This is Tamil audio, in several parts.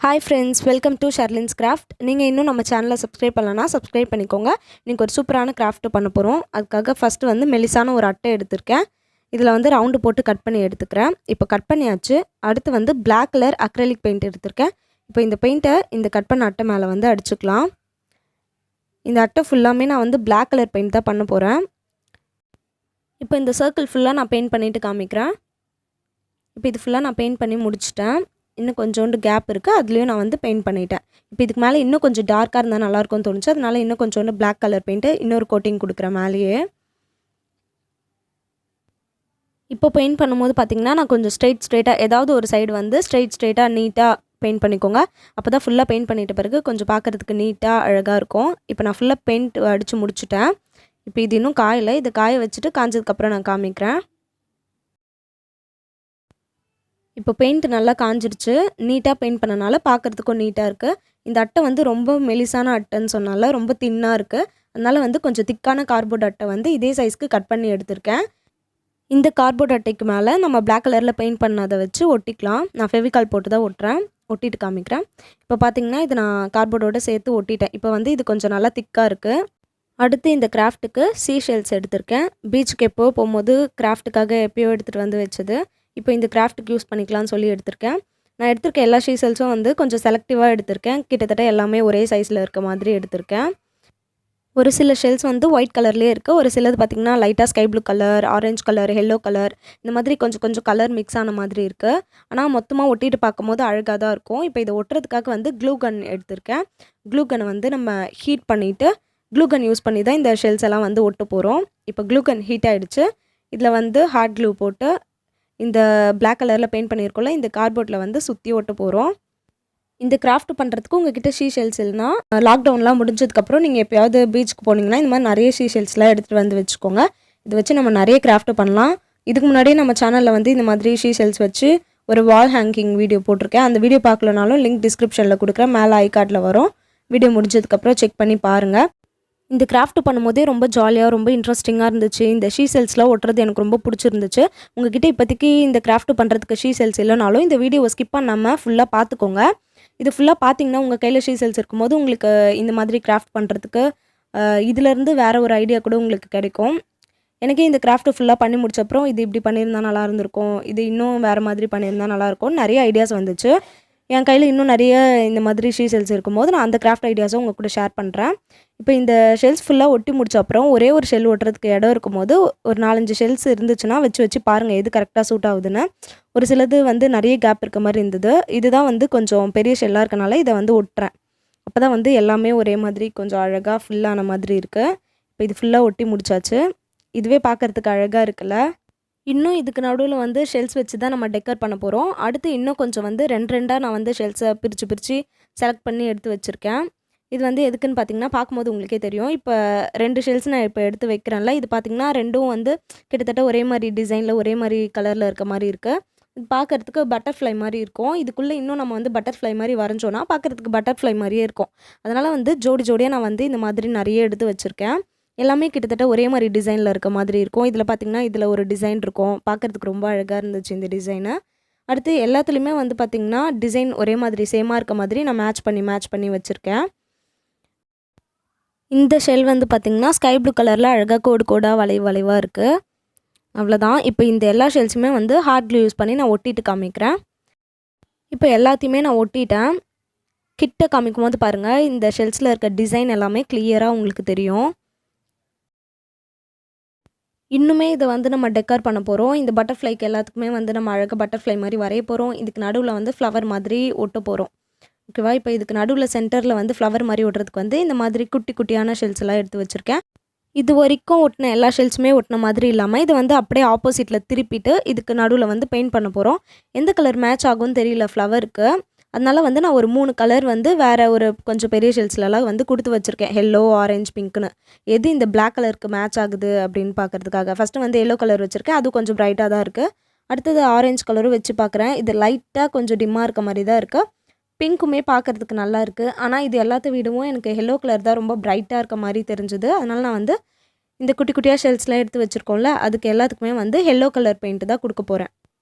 Hi friends, welcome to Sherlin's Craft. நீங்கள் இன்னும் நம்ம சேனலை சப்ஸ்கிரைப் பண்ணலனா சப்ஸ்கிரைப் பண்ணிக்கோங்க. இன்னைக்கு ஒரு சூப்பரான கிராஃப்ட் பண்ண போகிறோம். அதுக்காக ஃபஸ்ட்டு வந்து மெலிசான ஒரு அட்டை எடுத்திருக்கேன். இதில் வந்து ரவுண்டு போட்டு கட் பண்ணி எடுத்துக்கிறேன். இப்போ கட் பண்ணியாச்சு. அடுத்து வந்து பிளாக் கலர் அக்ரிலிக் பெயிண்ட் எடுத்திருக்கேன். இப்போ இந்த பெயிண்ட்டை இந்த கட் பண்ண அட்டை மேலே வந்து அடிச்சுக்கலாம். இந்த அட்டை ஃபுல்லாமே நான் வந்து பிளாக் கலர் பெயிண்ட் தான் பண்ண போகிறேன். இப்போ இந்த சர்க்கிள் ஃபுல்லாக நான் பெயிண்ட் பண்ணிவிட்டு காமிக்கிறேன். இப்போ இது ஃபுல்லாக நான் பெயிண்ட் பண்ணி முடிச்சிட்டேன். இன்னும் கொஞ்சோண்டு கேப் இருக்குது, அதுலேயும் நான் வந்து பெயிண்ட் பண்ணிட்டேன். இப்போ இதுக்கு மேலே இன்னும் கொஞ்சம் டார்க்காக இருந்தால் நல்லாயிருக்கும்னு தோணுச்சு. அதனால் இன்னும் கொஞ்சோண்டு பிளாக் கலர் பெயிண்ட்டு இன்னொரு கோட்டிங் கொடுக்குறேன் மேலேயே. இப்போ பெயிண்ட் பண்ணும்போது பார்த்திங்கன்னா நான் கொஞ்சம் ஸ்ட்ரெயிட்டாக ஏதாவது ஒரு சைடு வந்து ஸ்ட்ரெயிட்டாக நீட்டாக பெயிண்ட் பண்ணிக்கோங்க. அப்போ தான் ஃபுல்லாக பெயிண்ட் பண்ணிட்ட பிறகு கொஞ்சம் பார்க்குறதுக்கு நீட்டாக அழகாக இருக்கும். இப்போ நான் ஃபுல்லாக பெயிண்ட் அடித்து முடிச்சுட்டேன். இப்போ இது இன்னும் காயலை. இதை காய வச்சுட்டு காஞ்சதுக்கப்புறம் நான் காமிக்கிறேன். இப்போ பெயிண்ட் நல்லா காஞ்சிருச்சு. நீட்டாக பெயிண்ட் பண்ணனால பார்க்குறதுக்கும் நீட்டாக இருக்குது. இந்த அட்டை வந்து ரொம்ப மெலிசான அட்டைன்னு சொன்னால ரொம்ப தின்னாக இருக்குது. அதனால் வந்து கொஞ்சம் திக்கான கார்ட்போர்ட் அட்டை வந்து இதே சைஸ்க்கு கட் பண்ணி எடுத்திருக்கேன். இந்த கார்ட்போர்ட் அட்டைக்கு மேலே நம்ம பிளாக் கலரில் பெயிண்ட் பண்ணதை வச்சு ஒட்டிக்கலாம். நான் ஃபெவிகால் போட்டு தான் ஒட்டுறேன். ஒட்டிட்டு காமிக்கிறேன். இப்போ பார்த்தீங்கன்னா இது நான் கார்ட்போர்டோடு சேர்த்து ஒட்டிட்டேன். இப்போ வந்து இது கொஞ்சம் நல்லா திக்காக இருக்குது. அடுத்து இந்த கிராஃப்ட்டுக்கு ஷெல்ஸ் எடுத்திருக்கேன். பீச்சுக்கு எப்போவோ போகும்போது கிராஃப்ட்டுக்காக எப்போயோ எடுத்துகிட்டு வந்து வச்சது. இப்போ இந்த கிராஃப்ட்டுக்கு யூஸ் பண்ணிக்கலாம்னு சொல்லி எடுத்திருக்கேன். நான் எடுத்திருக்க எல்லா ஷெல்ஸும் வந்து கொஞ்சம் செலக்டிவாக எடுத்திருக்கேன். கிட்டத்தட்ட எல்லாமே ஒரே சைஸில் இருக்க மாதிரி எடுத்திருக்கேன். ஒரு சில ஷெல்ஸ் வந்து ஒயிட் கலர்லேயே இருக்குது. ஒரு சிலது பார்த்திங்கன்னா லைட்டாக sky blue colour, orange colour, yellow colour இந்த மாதிரி கொஞ்சம் கலர் மிக்ஸ் ஆன மாதிரி இருக்குது. ஆனால் மொத்தமாக ஒட்டிட்டு பார்க்கும்போது அழகாக தான் இருக்கும். இப்போ இதை ஒட்டுறதுக்காக வந்து க்ளூ கன் எடுத்திருக்கேன். க்ளூ கனை வந்து நம்ம ஹீட் பண்ணிவிட்டு க்ளூ கன் யூஸ் பண்ணி தான் இந்த ஷெல்ஸ் எல்லாம் வந்து ஒட்ட போகிறோம். இப்போ க்ளூ கன் ஹீட் ஆகிடுச்சு. இதில் வந்து ஹாட் க்ளூ போட்டு இந்த பிளாக் கலரில் பெயிண்ட் பண்ணியிருக்கோம்ல இந்த கார்ட்போர்டில் வந்து சுற்றி ஒட்ட போகிறோம். இந்த கிராஃப்ட் பண்ணுறதுக்கு உங்ககிட்ட ஷெல்ஸ் இல்லைனா லாக்டவுன்லாம் முடிஞ்சதுக்கப்புறம் நீங்கள் எப்போயாவது பீச்சுக்கு போனீங்கன்னா இந்த மாதிரி நிறைய ஷெல்ஸ்லாம் எடுத்துகிட்டு வந்து வச்சுக்கோங்க. இதை வச்சு நம்ம நிறைய கிராஃப்ட் பண்ணலாம். இதுக்கு முன்னாடியே நம்ம சேனலில் வந்து இந்த மாதிரி ஷெல்ஸ் வச்சு ஒரு வால் ஹேங்கிங் வீடியோ போட்டிருக்கேன். அந்த வீடியோ பார்க்கலனாலும் லிங்க் டிஸ்கிரிப்ஷனில் கொடுக்குறேன். மேலே ஐ கார்டில் வரும். வீடியோ முடிஞ்சதுக்கப்புறம் செக் பண்ணி பாருங்கள். இந்த கிராஃப்ட் பண்ணும்போதே ரொம்ப ஜாலியாக ரொம்ப இன்ட்ரெஸ்டிங்காக இருந்துச்சு. இந்த ஷெல்ஸ்லாம் ஒட்டுறது எனக்கு ரொம்ப பிடிச்சிருந்துச்சு. உங்ககிட்ட இப்போதைக்கு இந்த கிராஃப்ட் பண்ணுறதுக்கு ஷெல்ஸ் இல்லைனாலும் இந்த வீடியோவை ஸ்கிப் பண்ணாமல் ஃபுல்லாக பார்த்துக்கோங்க. இது ஃபுல்லாக பார்த்தீங்கன்னா உங்கள் கையில் ஷெல்ஸ் இருக்கும்போது உங்களுக்கு இந்த மாதிரி கிராஃப்ட் பண்ணுறதுக்கு இதிலேருந்து வேறு ஒரு ஐடியா கூட உங்களுக்கு கிடைக்கும். எனக்கே இந்த கிராஃப்ட்டு ஃபுல்லாக பண்ணி முடிச்சப்பறம் இது இப்படி பண்ணியிருந்தால் நல்லா இருந்திருக்கும், இது இன்னும் வேறு மாதிரி பண்ணியிருந்தால் நல்லாயிருக்கும் நிறைய ஐடியாஸ் வந்துச்சு. என் கையில் இன்னும் நிறைய இந்த மாதிரி ஷெல்ஸ் இருக்கும்போது நான் அந்த கிராஃப்ட் ஐடியாஸும் உங்கள் கூட ஷேர் பண்ணுறேன். இப்போ இந்த ஷெல்ஸ் ஃபுல்லாக ஒட்டி முடிச்ச அப்புறம் ஒரே ஒரு ஷெல் ஒட்டுறதுக்கு இடம் இருக்கும்போது ஒரு 4-5 ஷெல்ஸ் இருந்துச்சுன்னா வச்சு பாருங்கள் எது கரெக்டாக சூட் ஆகுதுன்னு. ஒரு சிலது வந்து நிறைய கேப் இருக்க மாதிரி இருந்தது. இதுதான் வந்து கொஞ்சம் பெரிய ஷெல்லாக இருக்கனால இதை வந்து ஒட்டுறேன். அப்போ தான் வந்து எல்லாமே ஒரே மாதிரி கொஞ்சம் அழகாக ஃபுல்லான மாதிரி இருக்குது. இப்போ இது ஃபுல்லாக ஒட்டி முடிச்சாச்சு. இதுவே பார்க்குறதுக்கு அழகாக இருக்குல்ல. இன்னும் இதுக்கு நடுவில் வந்து ஷெல்ஸ் வச்சு தான் நம்ம டெக்கர் பண்ண போகிறோம். அடுத்து இன்னும் கொஞ்சம் வந்து 2 நான் வந்து ஷெல்ஸை பிரித்து செலக்ட் பண்ணி எடுத்து வச்சுருக்கேன். இது வந்து எதுக்குன்னு பார்த்தீங்கன்னா பார்க்கும்போது உங்களுக்கே தெரியும். இப்போ 2 ஷெல்ஸ் நான் இப்போ எடுத்து வைக்கிறேன்ல, இது பார்த்திங்கன்னா 2ம் வந்து கிட்டத்தட்ட ஒரே மாதிரி டிசைனில் ஒரே மாதிரி கலரில் இருக்க மாதிரி இருக்குது. இது பார்க்குறதுக்கு பட்டர்ஃப்ளை மாதிரி இருக்கும். இதுக்குள்ளே இன்னும் நம்ம வந்து பட்டர்ஃப்ளை மாதிரி வரைஞ்சோன்னா பார்க்குறதுக்கு பட்டர்ஃப்ளை மாதிரியே இருக்கும். அதனால் வந்து ஜோடியாக நான் வந்து இந்த மாதிரி நிறைய எடுத்து வச்சுருக்கேன். எல்லாமே கிட்டத்தட்ட ஒரே மாதிரி டிசைனில் இருக்க மாதிரி இருக்கும். இதில் பார்த்திங்கன்னா இதில் ஒரு டிசைன் இருக்கும். பார்க்குறதுக்கு ரொம்ப அழகாக இருந்துச்சு இந்த டிசைனு. அடுத்து எல்லாத்துலேயுமே வந்து பார்த்திங்கன்னா டிசைன் ஒரே மாதிரி சேமாக இருக்க மாதிரி நான் மேட்ச் பண்ணி வச்சுருக்கேன். இந்த ஷெல் வந்து பார்த்திங்கன்னா ஸ்கை ப்ளூ கலரில் அழகாக கோடாக வளைவாக இருக்குது. அவ்வளோதான். இப்போ இந்த எல்லா ஷெல்ஸுமே வந்து ஹாட் க்ளூ யூஸ் பண்ணி நான் ஒட்டிட்டு காமிக்கிறேன். இப்போ எல்லாத்தையுமே நான் ஒட்டிட்டேன். கிட்ட காமிக்கும் போது பாருங்கள் இந்த ஷெல்ஸில் இருக்க டிசைன் எல்லாமே கிளியராக உங்களுக்கு தெரியும். இன்னுமே இதை வந்து நம்ம டெக்கர் பண்ண போகிறோம். இந்த பட்டர்ஃப்ளைக்கு எல்லாத்துக்குமே வந்து நம்ம அழகாக பட்டர்ஃப்ளை மாதிரி வரைய போகிறோம். இதுக்கு நடுவில் வந்து ஃப்ளவர் மாதிரி ஒட்ட போகிறோம். ஓகேவா? இப்போ இதுக்கு நடுவில் சென்டரில் வந்து ஃப்ளவர் மாதிரி ஒட்டுறதுக்கு வந்து இந்த மாதிரி குட்டியான ஷெல்ஸ் எல்லாம் எடுத்து வச்சுருக்கேன். இது வரைக்கும் ஒட்டின எல்லா ஷெல்ஸுமே ஒட்டின மாதிரி இல்லாமல் இது வந்து அப்படியே ஆப்போசிட்டில் திருப்பிட்டு இதுக்கு நடுவில் வந்து பெயிண்ட் பண்ண போகிறோம். எந்த கலர் மேட்ச் ஆகும்னு தெரியல ஃப்ளவருக்கு. அதனால் வந்து நான் ஒரு 3 கலர் வந்து வேறு ஒரு கொஞ்சம் பெரிய ஷெல்ஸ்லலாம் வந்து கொடுத்து வச்சுருக்கேன். எல்லோ, ஆரஞ்சு, பிங்க்னு. எது இந்த பிளாக் கலருக்கு மேட்ச் ஆகுது அப்படின்னு பார்க்குறதுக்காக ஃபஸ்ட்டு வந்து எல்லோ கலர் வச்சுருக்கேன். அது கொஞ்சம் ப்ரைட்டாக தான் இருக்குது. அடுத்தது ஆரஞ்சு கலரும் வச்சு பார்க்குறேன். இது லைட்டாக கொஞ்சம் டிம்மாக இருக்க மாதிரி தான் இருக்குது. பிங்க்குமே பார்க்குறதுக்கு நல்லா இருக்குது. ஆனால் இது எல்லாத்த விடவும் எனக்கு எல்லோ கலர் தான் ரொம்ப ப்ரைட்டாக இருக்க மாதிரி தெரிஞ்சுது. அதனால் நான் வந்து இந்த குட்டியாக ஷெல்ஸ்லாம் எடுத்து வச்சுருக்கோம்ல அதுக்கு எல்லாத்துக்குமே வந்து எல்லோ கலர் பெயிண்ட்டு தான் கொடுக்க போகிறேன்.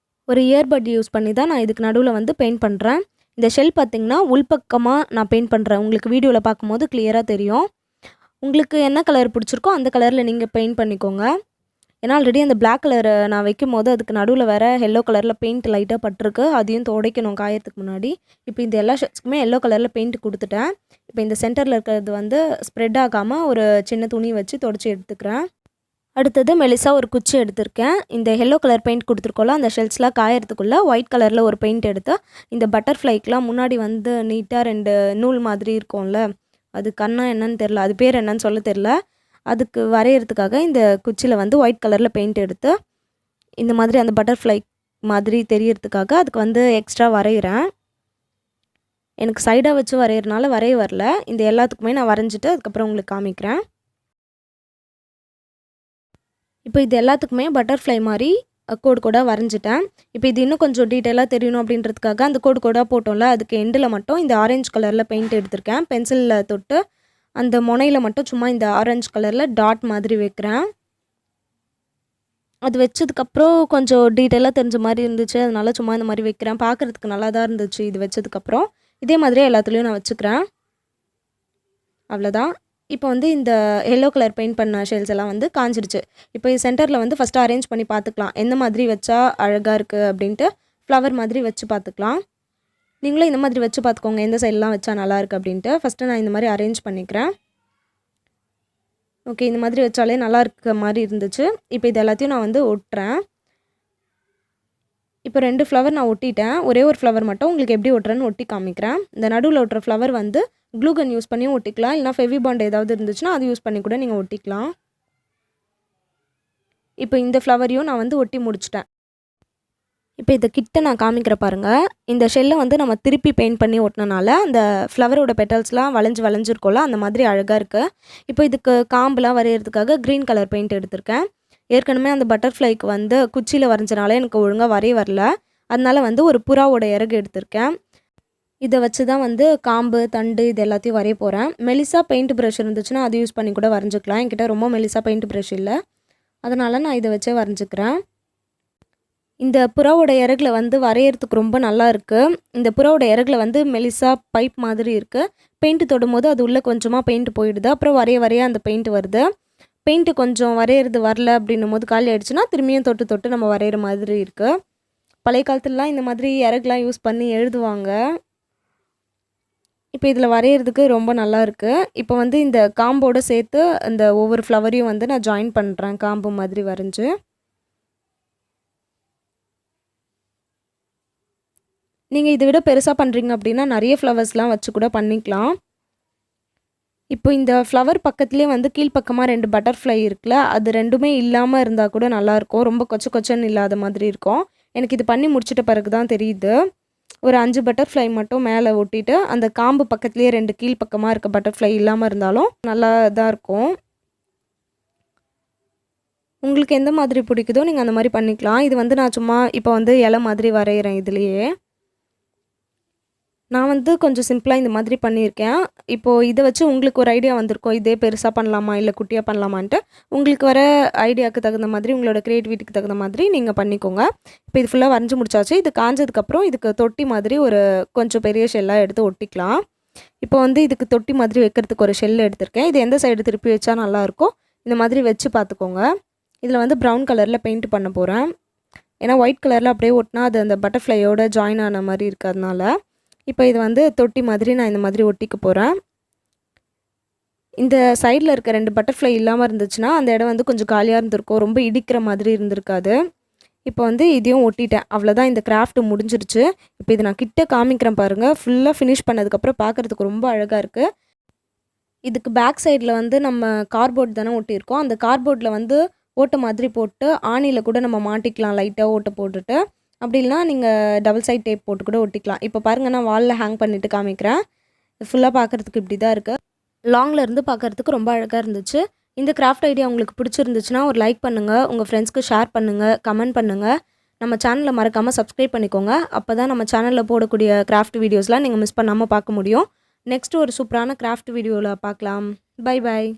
ஒரு இயர்பட் யூஸ் பண்ணி தான் நான் இதுக்கு நடுவில் வந்து பெயிண்ட் பண்ணுறேன். இந்த ஷெல் பார்த்திங்கன்னா உள்பக்கமாக நான் பெயிண்ட் பண்ணுறேன். உங்களுக்கு வீடியோவில் பார்க்கும்போது கிளியராக தெரியும். உங்களுக்கு என்ன கலர் பிடிச்சிருக்கோ அந்த கலரில் நீங்கள் பெயிண்ட் பண்ணிக்கோங்க. ஏன்னா ஆல்ரெடி அந்த பிளாக் கலரை நான் வைக்கும்போது அதுக்கு நடுவில் வேறு எல்லோ கலரில் பெயிண்ட் லைட்டாக பட்டிருக்கு. அதையும் துடைக்கணும் காயறதுக்கு முன்னாடி. இப்போ இந்த எல்லா ஷெல்ஸ்க்குமே எல்லோ கலரில் பெயிண்ட் கொடுத்துட்டேன். இப்போ இந்த சென்டரில் இருக்கிறது வந்து ஸ்ப்ரெட் ஆகாமல் ஒரு சின்ன துணி வச்சு துடைச்சி எடுத்துக்கிறேன். அடுத்தது மெலிசா ஒரு குச்சி எடுத்திருக்கேன். இந்த எல்லோ கலர் பெயிண்ட் கொடுத்துருக்கோம்ல அந்த ஷெல்ஸ்லாம் காயறதுக்குள்ளே ஒயிட் கலரில் ஒரு பெயிண்ட் எடுத்து இந்த பட்டர்ஃப்ளைக்கெலாம் முன்னாடி வந்து நீட்டாக 2 நூல் மாதிரி இருக்கும்ல, அது கண்ணா என்னன்னு தெரில, அது பேர் என்னன்னு சொல்ல தெரில, அதுக்கு வரைகிறதுக்காக இந்த குச்சியில் வந்து ஒயிட் கலரில் பெயிண்ட் எடுத்து இந்த மாதிரி அந்த பட்டர்ஃப்ளை மாதிரி தெரியறதுக்காக அதுக்கு வந்து எக்ஸ்ட்ரா வரைகிறேன். எனக்கு சைடாக வச்சு வரைகிறனால வரைய வரல. இந்த எல்லாத்துக்குமே நான் வரைஞ்சிட்டு அதுக்கப்புறம் உங்களுக்கு காமிக்கிறேன். இப்போ இது எல்லாத்துக்குமே பட்டர்ஃப்ளை மாதிரி கோடு கோடாக வரைஞ்சிட்டேன். இப்போ இது இன்னும் கொஞ்சம் டீட்டெயிலாக தெரியணும் அப்படின்றதுக்காக அந்த கோடு கோடாக போட்டோம்ல, அதுக்கு எண்டில் மட்டும் இந்த ஆரஞ்சு கலரில் பெயிண்ட் எடுத்திருக்கேன். பென்சிலில் தொட்டு அந்த முனையில் மட்டும் சும்மா இந்த ஆரஞ்சு கலரில் டாட் மாதிரி வைக்கிறேன். அது வச்சதுக்கப்புறம் கொஞ்சம் டீட்டெயிலாக தெரிஞ்ச மாதிரி இருந்துச்சு, அதனால சும்மா இந்த மாதிரி வைக்கிறேன். பார்க்குறதுக்கு நல்லா தான் இருந்துச்சு இது வச்சதுக்கப்புறம். இதே மாதிரியே எல்லாத்துலேயும் நான் வச்சுக்கிறேன். அவ்வளோதான். இப்போ வந்து இந்த எல்லோ கலர் பெயிண்ட் பண்ண ஷெல்ஸ் எல்லாம் வந்து காஞ்சிடுச்சு. இப்போ சென்டரில் வந்து ஃபஸ்ட்டு அரேஞ்ச் பண்ணி பார்த்துக்கலாம், எந்த மாதிரி வச்சா அழகாக இருக்குது அப்படின்ட்டு. ஃப்ளவர் மாதிரி வச்சு பார்த்துக்கலாம். நீங்களும் இந்த மாதிரி வச்சு பார்த்துக்கோங்க, எந்த சைட்லாம் வச்சா நல்லாயிருக்கு அப்படின்ட்டு. ஃபஸ்ட்டு நான் இந்த மாதிரி அரேஞ்ச் பண்ணிக்கிறேன். ஓகே, இந்த மாதிரி வச்சாலே நல்லா இருக்க மாதிரி இருந்துச்சு. இப்போ இது எல்லாத்தையும் நான் வந்து ஒட்டுறேன். இப்போ 2 ஃப்ளவர் நான் ஒட்டிட்டேன். ஒரே ஒரு ஃப்ளவர் மட்டும் உங்களுக்கு எப்படி ஒட்டுறேன்னு ஒட்டி காமிக்கிறேன். இந்த நடுவில் ஒட்டுற ஃப்ளவர் வந்து க்ளூ கன் யூஸ் பண்ணியும் ஒட்டிக்கலாம், இல்லைனா ஃபெவிபாண்ட் ஏதாவது இருந்துச்சுன்னா அது யூஸ் பண்ணி கூட நீங்கள் ஒட்டிக்கலாம். இப்போ இந்த ஃப்ளவரையும் நான் வந்து ஒட்டி முடிச்சிட்டேன். இப்போ இதை கிட்ட நான் காமிக்கிற பாருங்கள். இந்த ஷெல்லை வந்து நம்ம திருப்பி பெயிண்ட் பண்ணி ஒட்டினால அந்த ஃப்ளவரோட பெட்டல்ஸ்லாம் வளைஞ்சிருக்கோம்ல, அந்த மாதிரி அழகாக இருக்குது. இப்போ இதுக்கு காம்புலாம் வரைகிறதுக்காக க்ரீன் கலர் பெயிண்ட் எடுத்திருக்கேன். ஏற்கனவே அந்த பட்டர்ஃப்ளைக்கு வந்து குச்சியில் வரைஞ்சனால எனக்கு ஒழுங்காக வரைய வரல, அதனால வந்து ஒரு புறாவோட இறகு எடுத்திருக்கேன். இதை வச்சு தான் வந்து காம்பு தண்டு இது எல்லாத்தையும் வரைய போகிறேன். மெலிசா பெயிண்ட் ப்ரஷ் இருந்துச்சுன்னா அது யூஸ் பண்ணி கூட வரைஞ்சிக்கலாம். என்கிட்ட ரொம்ப மெலிசா பெயிண்ட் ப்ரஷ் இல்லை, அதனால் நான் இதை வச்சே வரைஞ்சிக்கிறேன். இந்த புறாவோட இறகுல வந்து வரைகிறதுக்கு ரொம்ப நல்லா இருக்குது. இந்த புறாவோட இறகுல வந்து மெலிசா பைப் மாதிரி இருக்குது. பெயிண்ட் தொடும்போது அது உள்ளே கொஞ்சமாக பெயிண்ட் போயிடுது. அப்புறம் வரைய அந்த பெயிண்ட் வருது. பெயிண்ட்டு கொஞ்சம் வரைகிறது வரல அப்படின்னும் போது காலி ஆகிடுச்சுன்னா திரும்பியும் தொட்டு நம்ம வரைகிற மாதிரி இருக்குது. பழைய காலத்துலலாம் இந்த மாதிரி இறகுலாம் யூஸ் பண்ணி எழுதுவாங்க. இப்போ இதில் வரைகிறதுக்கு ரொம்ப நல்லா இருக்குது. இப்போ வந்து இந்த காம்போடு சேர்த்து இந்த ஒவ்வொரு ஃப்ளவரையும் வந்து நான் ஜாயின் பண்ணுறேன், காம்பு மாதிரி வரைஞ்சி. நீங்கள் இதை விட பெருசாக பண்ணுறீங்க அப்படின்னா நிறைய ஃப்ளவர்ஸ்லாம் வச்சு கூட பண்ணிக்கலாம். இப்போ இந்த ஃப்ளவர் பக்கத்துலேயே வந்து கீழ்ப்பக்கமாக 2 பட்டர்ஃப்ளை இருக்குல்ல, அது ரெண்டுமே இல்லாமல் இருந்தால் கூட நல்லாயிருக்கும். ரொம்ப கொச்சன்னு இல்லாத மாதிரி இருக்கும். எனக்கு இது பண்ணி முடிச்சிட்ட பிறகு தான் தெரியுது. ஒரு 5 பட்டர்ஃப்ளை மட்டும் மேலே ஒட்டிட்டு அந்த காம்பு பக்கத்துலேயே 2 கீழ்ப்பக்கமாக இருக்க பட்டர்ஃப்ளை இல்லாமல் இருந்தாலும் நல்லா தான் இருக்கும். உங்களுக்கு எந்த மாதிரி பிடிக்குதோ நீங்கள் அந்த மாதிரி பண்ணிக்கலாம். இது வந்து நான் சும்மா இப்போ வந்து இலை மாதிரி வரைகிறேன். இதுலேயே நான் வந்து கொஞ்சம் சிம்பிளாக இந்த மாதிரி பண்ணியிருக்கேன். இப்போது இதை வச்சு உங்களுக்கு ஒரு ஐடியா வந்திருக்கும், இதே பெருசாக பண்ணலாமா இல்லை குட்டியாக பண்ணலாமான்ட்டு. உங்களுக்கு வர ஐடியாவுக்கு தகுந்த மாதிரி உங்களோட க்ரியேட்டிவிட்டிக்கு தகுந்த மாதிரி நீங்கள் பண்ணிக்கோங்க. இப்போ இது ஃபுல்லாக வரைஞ்சி முடிச்சாச்சு. இது காஞ்சதுக்கப்புறம் இதுக்கு தொட்டி மாதிரி ஒரு கொஞ்சம் பெரிய ஷெல்லாக எடுத்து ஒட்டிக்கலாம். இப்போ வந்து இதுக்கு தொட்டி மாதிரி வைக்கிறதுக்கு ஒரு ஷெல் எடுத்திருக்கேன். இது எந்த சைடு திருப்பி வச்சா நல்லாயிருக்கும் இந்த மாதிரி வச்சு பார்த்துக்கோங்க. இதில் வந்து ப்ரௌன் கலரில் பெயிண்ட் பண்ண போகிறேன். ஏன்னா ஒயிட் கலரில் அப்படியே ஒட்டினா அது அந்த பட்டர்ஃப்ளையோட ஜாயின் ஆன மாதிரி இருக்கிறதுனால. இப்போ இது வந்து தொட்டி மாதிரி நான் இந்த மாதிரி ஒட்டிக்க போகிறேன். இந்த சைடில் இருக்க 2 பட்டர்ஃப்ளை இல்லாமல் இருந்துச்சுன்னா அந்த இடம் வந்து கொஞ்சம் காலியாக இருந்திருக்கும், ரொம்ப இடிக்கிற மாதிரி இருந்திருக்காது. இப்போ வந்து இதையும் ஒட்டிட்டேன். அவ்வளோதான், இந்த கிராஃப்ட் முடிஞ்சிருச்சு. இப்போ இதை நான் கிட்ட காமிக்கிறேன் பாருங்கள். ஃபுல்லாக ஃபினிஷ் பண்ணதுக்கப்புறம் பார்க்குறதுக்கு ரொம்ப அழகாக இருக்குது. இதுக்கு பேக் சைடில் வந்து நம்ம கார்ட்போர்ட் தானே ஒட்டியிருக்கோம். அந்த கார்ட்போர்டில் வந்து ஓட்டை மாதிரி போட்டு ஆணியில் கூட நம்ம மாட்டிக்கலாம், லைட்டாக ஓட்டை போட்டுட்டு. அப்படி இல்லைனா நீங்கள் டபுள் சைட் டேப் போட்டு கூட ஒட்டிக்கலாம். இப்போ பாருங்கள், நான் வாலில் ஹேங் பண்ணிவிட்டு காமிக்கிறேன். ஃபுல்லாக பார்க்குறதுக்கு இப்படி தான் இருக்குது. லாங்கில் இருந்து பார்க்குறதுக்கு ரொம்ப அழகாக இருந்துச்சு. இந்த கிராஃப்ட் ஐடியா உங்களுக்கு பிடிச்சிருந்துச்சுன்னா ஒரு லைக் பண்ணுங்கள், உங்கள் ஃப்ரெண்ட்ஸ்க்கு ஷேர் பண்ணுங்கள், கமெண்ட் பண்ணுங்கள். நம்ம சேனலை மறக்காமல் சப்ஸ்கிரைப் பண்ணிக்கோங்க. அப்போ தான் நம்ம சேனலில் போடக்கூடிய கிராஃப்ட் வீடியோஸ்லாம் நீங்கள் மிஸ் பண்ணாமல் பார்க்க முடியும். நெக்ஸ்ட்டு ஒரு சூப்பரான கிராஃப்ட் வீடியோவில் பார்க்கலாம். Bye bye.